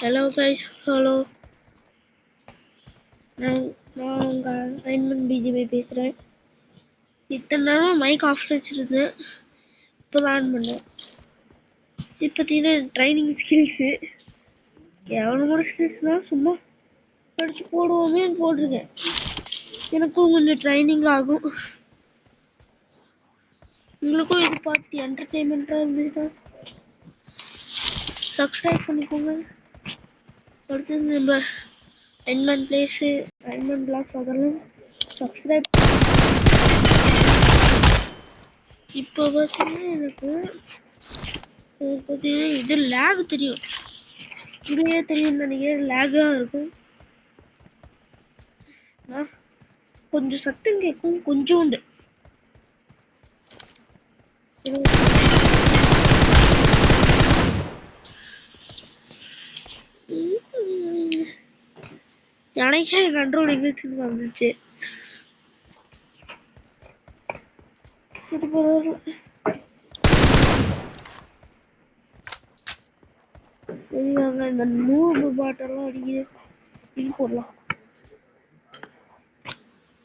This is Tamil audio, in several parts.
Hello guys, hello. நான் உங்கள் அயன்மன் பிஜிபி பேசுகிறேன். இத்தனை நேரம் மைக் ஆஃப் வச்சுருந்தேன், இப்போ தான் ஆன் பண்ணேன். இது பார்த்தீங்கன்னா ட்ரைனிங் ஸ்கில்ஸு கேவலமான ஸ்கில்ஸ் தான், சும்மா படித்து போடுவோமேன்னு போட்டிருக்கேன். எனக்கும் கொஞ்சம் ட்ரைனிங் ஆகும், உங்களுக்கும் இது பார்த்து என்டர்டெயின்மெண்ட்டாக இருந்துச்சுன்னா சப்ஸ்கிரைப் பண்ணிக்கோங்க. அடுத்தது நம்ம அயன்மன் பிளேஸு, அயன்மன் பிளாக்ஸ் அதெல்லாம் சப்ஸ்கிரைப். இப்போ பார்த்தீங்கன்னா எனக்கு பார்த்தீங்கன்னா இது லேக் தெரியும், இதுவே தெரியும் நினைக்கிறேன். லேகாக இருக்கும், கொஞ்சம் சத்தம் கேட்கும், கொஞ்சோண்டு. எனக்கே கண்ட்ரோல் எங்கேச்சுன்னு வந்துச்சு. இது பரவாயில்ல. சரி வாங்க இந்த 100 பாட்டெல்லாம் அடிக்க போடலாம்.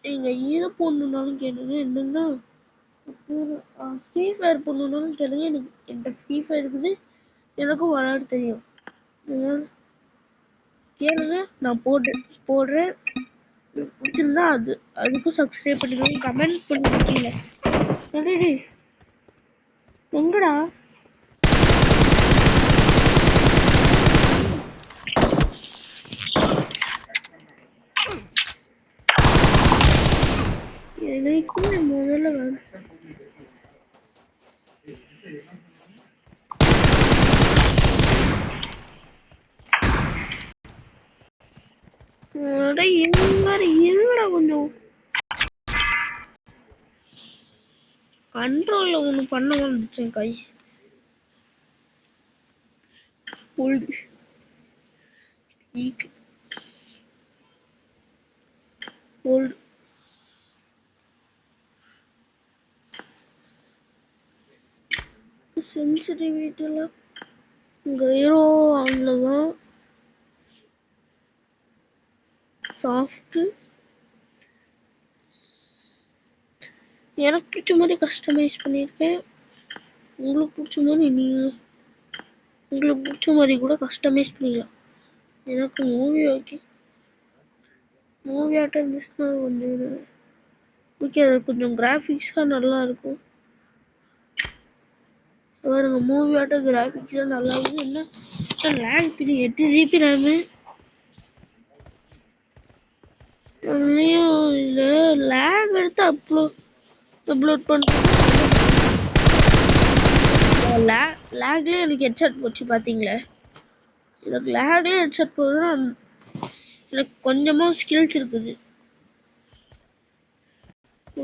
நீங்க இது போடணுன்னாலும் கேளுங்க, என்னன்னா ஃப்ரீ ஃபயர் போடணுன்னாலும் கேளுங்க. எனக்கு என்கிட்ட ஃப்ரீ ஃபயர் இருக்குது, எனக்கும் விளையாட தெரியும். கேளுங்க, நான் போடுறேன். பிடிச்சிருந்தா அதுக்கும் சப்ஸ்கிரைப் பண்ணிக்கோங்க, கமெண்ட் பண்ணிருக்கீங்க. எங்கடா எனக்கு முதல்ல வேணும். இருங்கடா கொஞ்சம் கண்ட்ரோல்ல ஒண்ணு பண்ண வந்துட்டேன் கைஸ். ஹோல்டு வீக் ஹோல்டு சென்சிட்டிவிட்டிலாம் கைரோ ஆன்ல தான். சாஃப்ட் எனக்கு பிடிச்ச மாதிரி கஸ்டமைஸ் பண்ணியிருக்கேன். உங்களுக்கு பிடிச்ச மாதிரி கூட கஸ்டமைஸ் பண்ணிக்கலாம். எனக்கு மூவி ஆட்டம் இருந்துச்சுன்னா கொஞ்சம் ஓகே, அது கொஞ்சம் கிராஃபிக்ஸாக நல்லா இருக்கும். பாருங்க, மூவி ஆட்டம் கிராஃபிக்ஸாக நல்லா இருக்கும். என்ன லேக் 8 ஜிபி ரேமு. இதில் லேக் எடுத்து அப்லோட் பண்ணுறேன். லேக்லேயே எனக்கு ஹெட்செட் போச்சு பார்த்தீங்களே. எனக்கு லேக்லேயே ஹெட்செட் போகுதுன்னா எனக்கு கொஞ்சமாக ஸ்கில்ஸ் இருக்குது.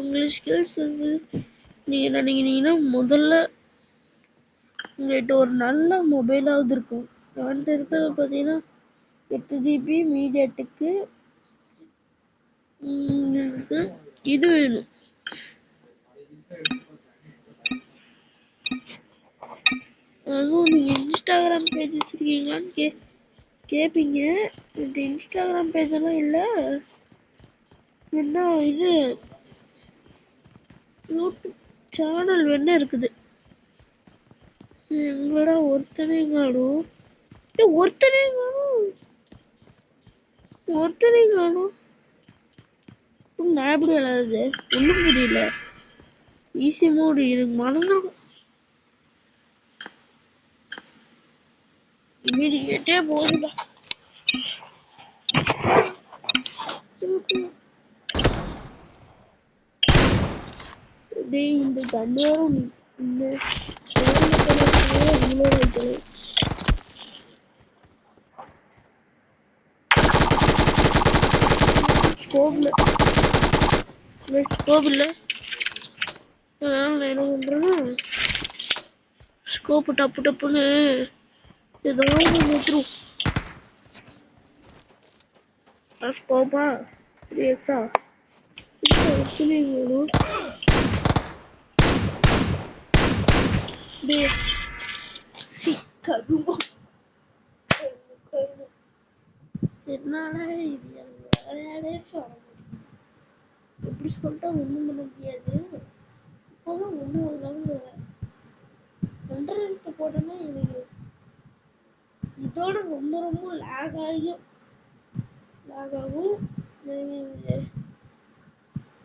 உங்களுக்கு ஸ்கில்ஸ் இருக்குது, நீங்கள் என்ன நினைக்கிறீங்கன்னா முதல்ல உங்கள்கிட்ட ஒரு நல்ல மொபைலாவது இருக்கும். என்கிட்ட இருக்கிறது பார்த்தீங்கன்னா 8 ஜிபி மீடியாடெக்கு. இது வேணும், அதுவும் நீங்கள் இன்ஸ்டாகிராம் பேஜ் வச்சுருக்கீங்களான்னு கேட்பீங்க. என்கிட்ட இன்ஸ்டாகிராம் பேஜெல்லாம் இல்லை. என்ன இது யூடியூப் சேனல் வேணா இருக்குது. எங்களோட ஒருத்தனே காணும். நான் எப்படி விளாடுது ஒன்றும் புரியல. ஈஸி மோடு எனக்கு மனதான் இமீடியட்டே போதுடா. இந்த கண்ணேரம் இந்த ஸ்கோப் இல்லை. அதனால நான் என்ன பண்றேன்னா ஸ்கோப்பு டப்புன்னு ஏதாவது நிறுத்துரும். ஸ்கோப்பா 3x வேணும். சிக்கரும் அதனால இது விளையாடே எப்படி சொல்லிட்டா ஒண்ணும் பண்ண முடியாது. இப்போதான் ஒன்றும் ஒரு லெவல் கண்ட்ரோல் போட்டோன்னா எனக்கு இதோட ரொம்ப ரொம்ப லேக் ஆகும்.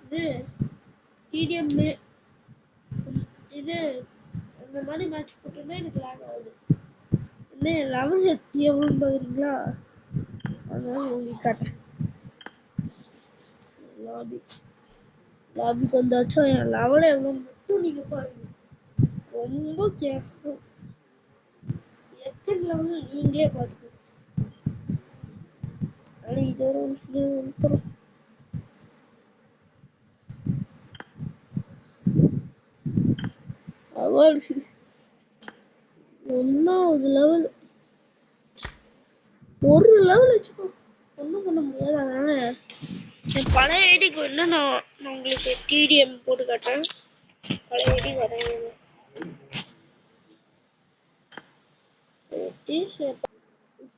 இது டிடிஎம் இது அந்த மாதிரி மேட்ச் போட்டோன்னா எனக்கு லேக் ஆகுது. என்ன லெவல் எவ்வளோன்னு பார்க்குறீங்களா? அதனால உங்களுக்கு காட்டுறேன். லாபிக்கு வந்தாச்சும் என் லெவல் எவ்வளோன்னு மட்டும் நீங்கள் பாருங்க. ரொம்ப கேர்ஃபுல். எத்தனை லெவல் நீங்களே பார்த்துக்கோங்க. ஆனால் இதோட ஒரு சில வந்துடும். அவார்டு 1வது லெவல் ஒரு லெவல் வச்சுக்கோ ஒன்றும் பண்ண முடியாது. அதனால என் பழைய ஐடிக்கு வேணா நான் உங்களுக்கு டிடிஎம் போட்டு காட்டுறேன். பழைய ஐடி வரேன்.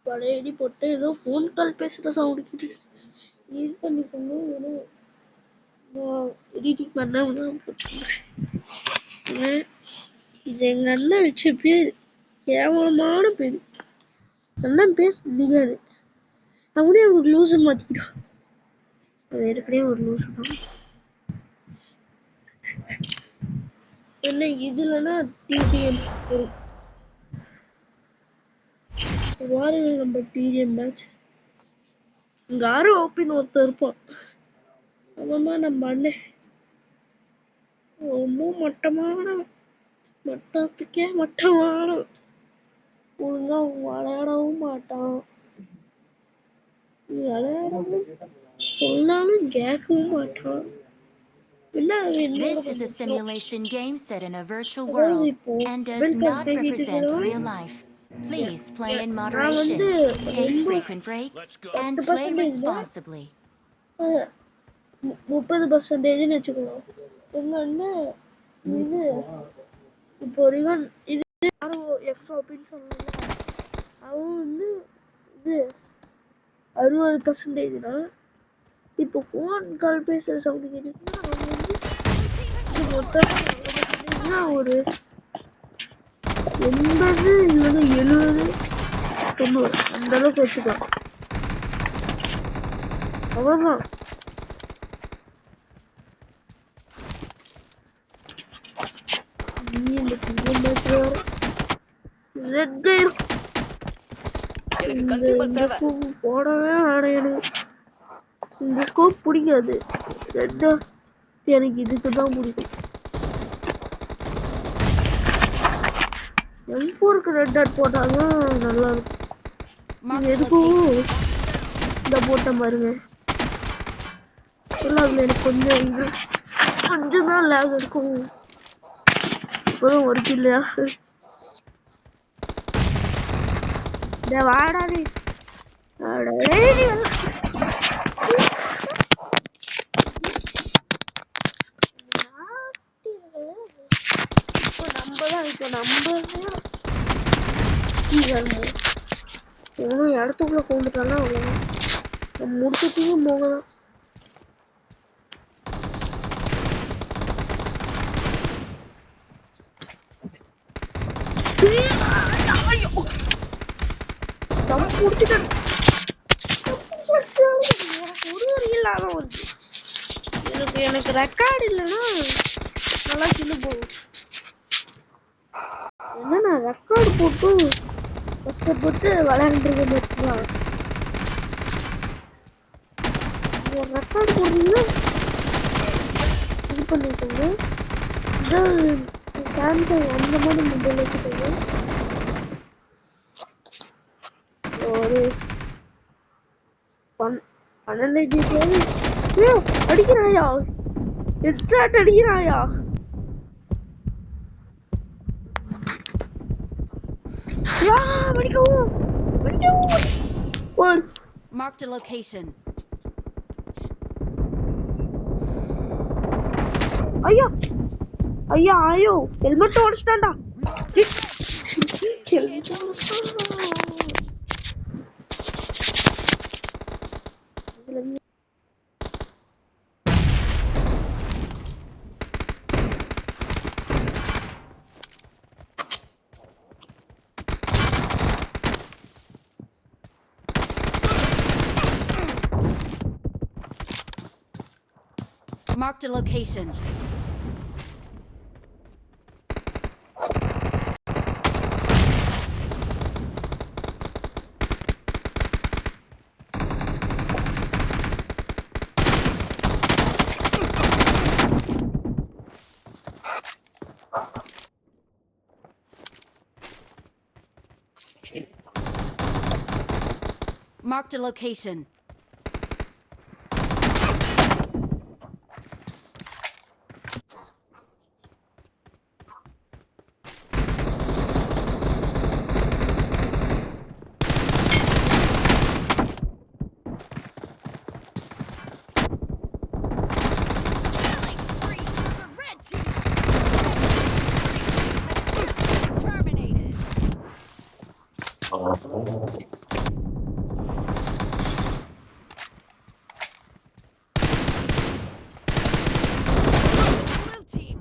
பழைய ஐடி போட்டு ஏதோ ஃபோன் கால் பேசுகிற சவுண்டு கிட்ட இது பண்ணிக்கோங்க. நான் எடிட்டிங் பண்ண போட்டுருக்கேன். இது எங்க அண்ணன் வச்ச பேர், கேவலமான பேர். அண்ணன் பேர் லிகாடு. அவனே ஒரு லூசு மாத்திக்கிட்டான். ஏற்கனவே ஒரு லூசு தான். என்ன இதுலன்னா டிடிஎம் வாருங்க நம்ம டிடிஎம் மேட்ச். இங்க ஆரோ ஓப்பின் ஒருத்தர் இருப்பான். அவன் நம்ம அண்ணன் ரொம்ப மட்டத்துக்கே மட்டமான ஒழுங்கா விளையாடவும் மாட்டான். விளையாடவும் சொன்னாலும் கேட்கவும் மாட்டான். This is a simulation game set in a virtual world and does not represent real life. Please play in moderation, take frequent breaks, and play responsibly. 30% வச்சுக்கலாம். எங்க அண்ணன் இது இப்போ வரைக்கும் இது எக்ஸ்ட்ரா அப்படின்னு சொன்னாங்க. அவன் வந்து இது 60%. இப்போ ஃபோன் கால் பேசுகிற சவுண்டு கேட்டுச்சுன்னா அவங்க வந்து இது மொத்தமாக ஒரு 80 இல்லைன்னா 70 90 அந்த அளவுக்கு வச்சுக்கலாம். அவ்வளோதான். போடவே வேணும். இந்த ஸ்கோப் பிடிக்காது. எனக்கு இதுக்கு தான் பிடிக்கும். M4க்கு ரெட் டாட் போட்டாதான் நல்லா இருக்கும். எதுக்கும் இந்த போட்ட பாருங்க. அதுல எனக்கு கொஞ்சம் தான் லேக் இருக்கும். இப்போதான் ஒரு இல்லையா வாடாடி இடத்துக்குள்ள கொண்டுட்டாலும் அவ்வளோதான். முடிச்சுட்டையும் போகலாம். எனக்கு ரெக்கார்டு இல்லைன்னா நல்லா கிளு போகும். ஏன்னா நான் ரெக்கார்டு போட்டு கஷ்டப்பட்டு விளையாண்டுருக்கேன். ரெக்கார்டு போடுறீங்கன்னா இது பண்ணிக்கோங்க. சாம்சங் அந்த மாதிரி மொபைல் வச்சுக்கோங்க. ஒரு 12 GB அடிக்கிறாயா? ஹெட்ஷாட் அடிக்கிறாயா? Marked a location. ஐயோ ஹெல்மெட் ஓடிச்சிட்டான்டா. Marked a location. Marked a location.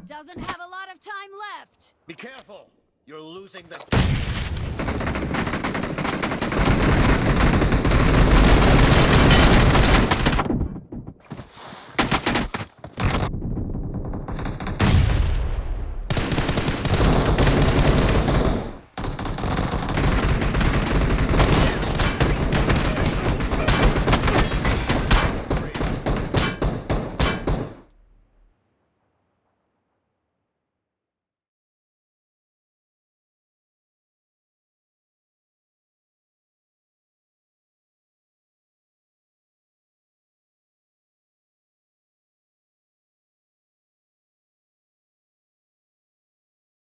Doesn't have a lot of time left. Be careful! You're losing the...